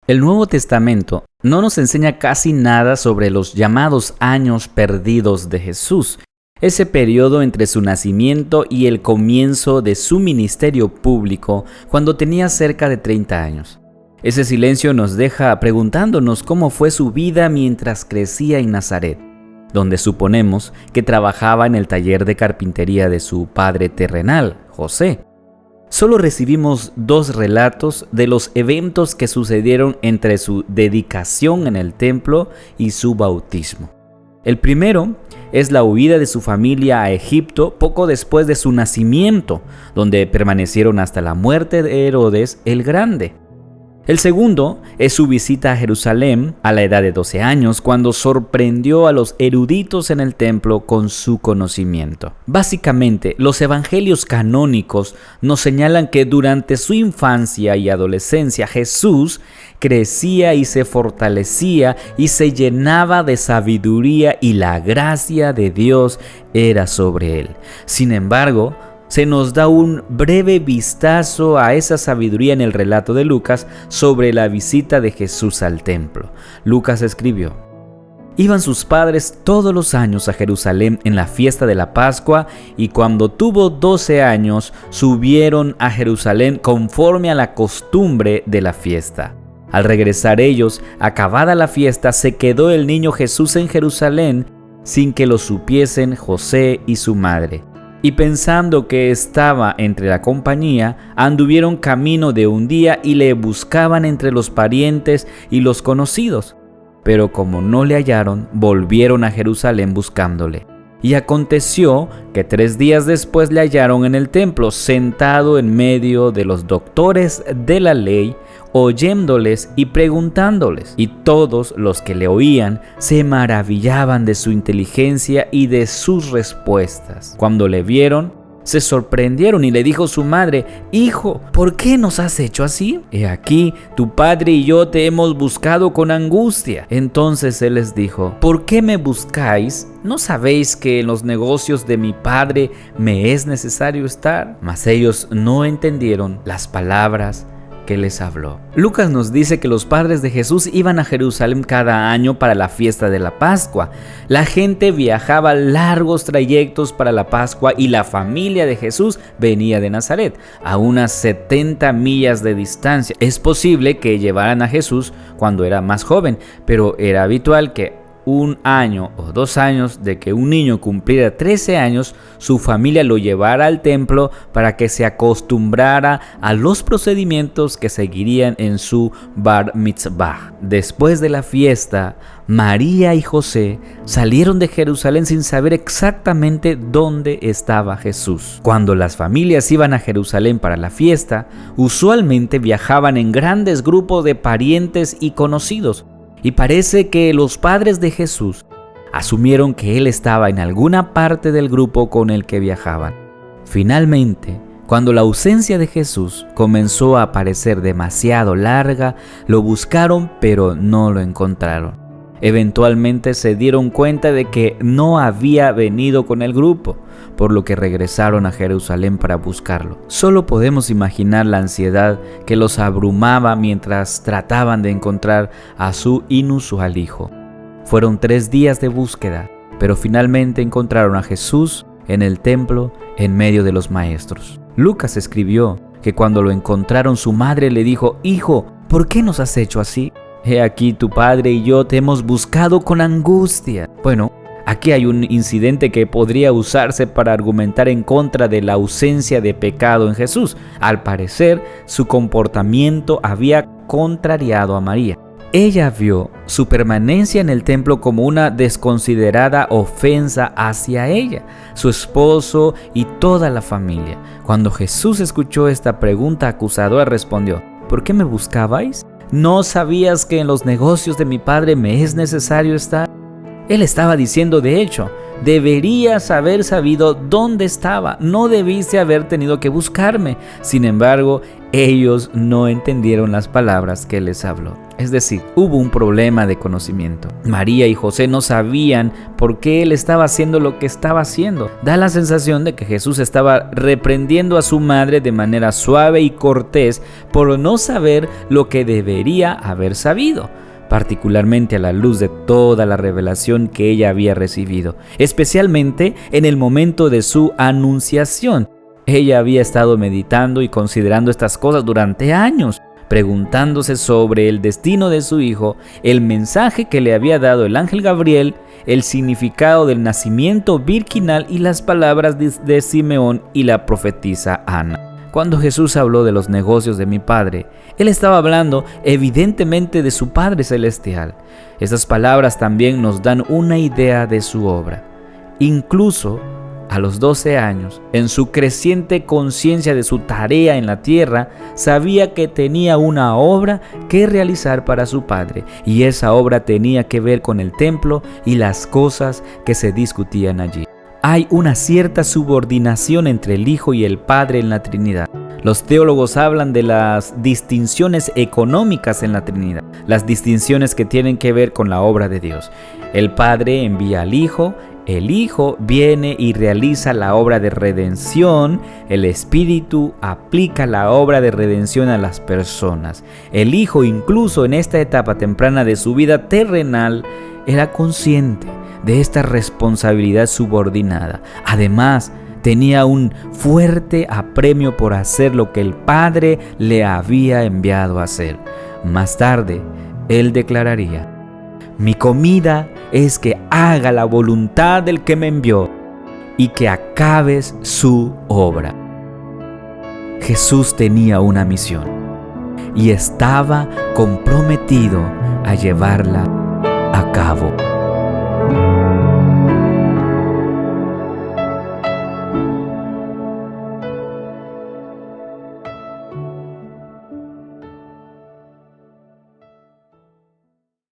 El Nuevo Testamento no nos enseña casi nada sobre los llamados años perdidos de Jesús, ese periodo entre su nacimiento y el comienzo de su ministerio público cuando tenía cerca de 30 años. Ese silencio nos deja preguntándonos cómo fue su vida mientras crecía en Nazaret, donde suponemos que trabajaba en el taller de carpintería de su padre terrenal, José. Solo recibimos 2 relatos de los eventos que sucedieron entre su dedicación en el templo y su bautismo. El primero es la huida de su familia a Egipto poco después de su nacimiento, donde permanecieron hasta la muerte de Herodes el Grande. El segundo es su visita a Jerusalén a la edad de 12 años, cuando sorprendió a los eruditos en el templo con su conocimiento. Básicamente, los evangelios canónicos nos señalan que durante su infancia y adolescencia Jesús crecía y se fortalecía y se llenaba de sabiduría y la gracia de Dios era sobre él. Sin embargo, se nos da un breve vistazo a esa sabiduría en el relato de Lucas sobre la visita de Jesús al templo. Lucas escribió: Iban sus padres todos los años a Jerusalén en la fiesta de la Pascua, y cuando tuvo 12 años, subieron a Jerusalén conforme a la costumbre de la fiesta. Al regresar ellos, acabada la fiesta, se quedó el niño Jesús en Jerusalén sin que lo supiesen José y su madre. Y pensando que estaba entre la compañía, anduvieron camino de un día y le buscaban entre los parientes y los conocidos. Pero como no le hallaron, volvieron a Jerusalén buscándole. Y aconteció que 3 días después le hallaron en el templo, sentado en medio de los doctores de la ley, oyéndoles y preguntándoles. Y todos los que le oían se maravillaban de su inteligencia y de sus respuestas. Cuando le vieron, se sorprendieron y le dijo su madre: Hijo, ¿por qué nos has hecho así? He aquí, tu padre y yo te hemos buscado con angustia. Entonces él les dijo: ¿Por qué me buscáis? ¿No sabéis que en los negocios de mi padre me es necesario estar? Mas ellos no entendieron las palabras que les habló. Lucas nos dice que los padres de Jesús iban a Jerusalén cada año para la fiesta de la Pascua. La gente viajaba largos trayectos para la Pascua y la familia de Jesús venía de Nazaret, a unas 70 millas de distancia. Es posible que llevaran a Jesús cuando era más joven, pero era habitual que 1 año o 2 años de que un niño cumpliera 13 años, su familia lo llevara al templo para que se acostumbrara a los procedimientos que seguirían en su bar mitzvah. Después de la fiesta, María y José salieron de Jerusalén sin saber exactamente dónde estaba Jesús. Cuando las familias iban a Jerusalén para la fiesta, usualmente viajaban en grandes grupos de parientes y conocidos. Y parece que los padres de Jesús asumieron que él estaba en alguna parte del grupo con el que viajaban. Finalmente, cuando la ausencia de Jesús comenzó a parecer demasiado larga, lo buscaron pero no lo encontraron. Eventualmente se dieron cuenta de que no había venido con el grupo, por lo que regresaron a Jerusalén para buscarlo. Solo podemos imaginar la ansiedad que los abrumaba mientras trataban de encontrar a su inusual hijo. Fueron 3 días de búsqueda, pero finalmente encontraron a Jesús en el templo en medio de los maestros. Lucas escribió que cuando lo encontraron, su madre le dijo: Hijo, ¿por qué nos has hecho así? He aquí, tu padre y yo te hemos buscado con angustia. Bueno, aquí hay un incidente que podría usarse para argumentar en contra de la ausencia de pecado en Jesús. Al parecer, su comportamiento había contrariado a María. Ella vio su permanencia en el templo como una desconsiderada ofensa hacia ella, su esposo y toda la familia. Cuando Jesús escuchó esta pregunta acusadora, respondió: ¿Por qué me buscabais? ¿No sabías que en los negocios de mi padre me es necesario estar? Él estaba diciendo, de hecho, deberías haber sabido dónde estaba, no debiste haber tenido que buscarme. Sin embargo, ellos no entendieron las palabras que les habló. Es decir, hubo un problema de conocimiento. María y José no sabían por qué él estaba haciendo lo que estaba haciendo. Da la sensación de que Jesús estaba reprendiendo a su madre de manera suave y cortés por no saber lo que debería haber sabido, particularmente a la luz de toda la revelación que ella había recibido, especialmente en el momento de su anunciación. Ella había estado meditando y considerando estas cosas durante años, preguntándose sobre el destino de su hijo, el mensaje que le había dado el ángel Gabriel, el significado del nacimiento virginal y las palabras de Simeón y la profetisa Ana. Cuando Jesús habló de los negocios de mi Padre, Él estaba hablando evidentemente de su Padre Celestial. Estas palabras también nos dan una idea de su obra. Incluso a los 12 años, en su creciente conciencia de su tarea en la tierra, sabía que tenía una obra que realizar para su Padre, y esa obra tenía que ver con el templo y las cosas que se discutían allí. Hay una cierta subordinación entre el Hijo y el Padre en la Trinidad. Los teólogos hablan de las distinciones económicas en la Trinidad, las distinciones que tienen que ver con la obra de Dios. El Padre envía al Hijo, el Hijo viene y realiza la obra de redención, el Espíritu aplica la obra de redención a las personas. El Hijo, incluso en esta etapa temprana de su vida terrenal, era consciente de esta responsabilidad subordinada. Además, tenía un fuerte apremio por hacer lo que el Padre le había enviado a hacer. Más tarde, él declararía: mi comida es que haga la voluntad del que me envió y que acabes su obra. Jesús tenía una misión y estaba comprometido a llevarla a cabo.